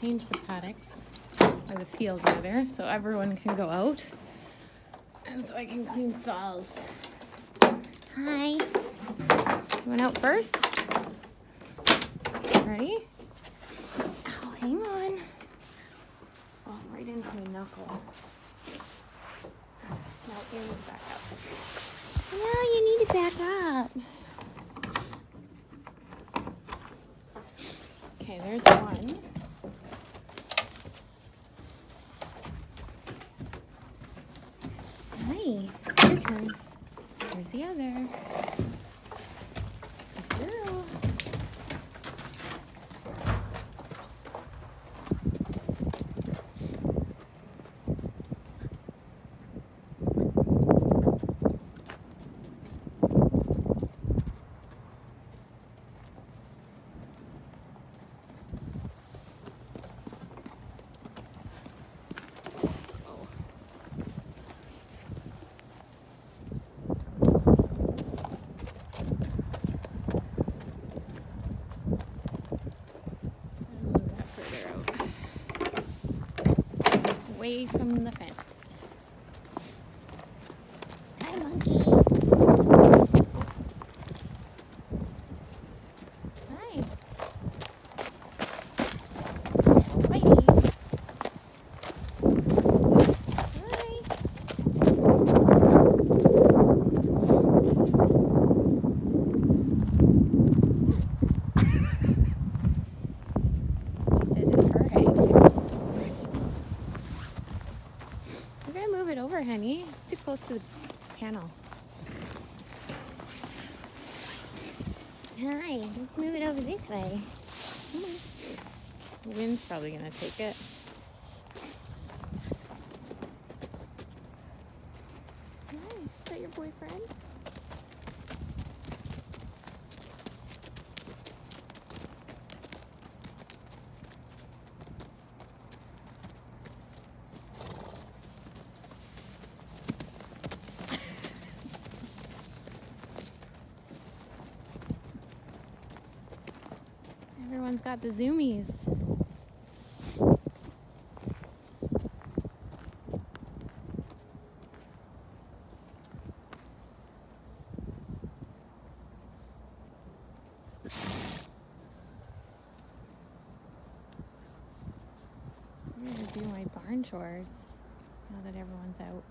change the paddocks, or the field rather, so everyone can go out. And so I can clean stalls. Hi. You went out first? Ready? Ow, hang on. Oh, right into my knuckle. No, you need to back up. No, you need to back up. Okay, there's one. Hi, your turn. Here's the other. Good girl. Away from the fence. Hi, monkey. Hi. Whitey. Hi. He says it's her hay. We're gonna move it over, honey. It's too close to the panel. Hi, let's move it over this way. Come on. The wind's probably gonna take it. Hi, is that your boyfriend? Everyone's got the zoomies. I'm gonna do my barn chores now that everyone's out.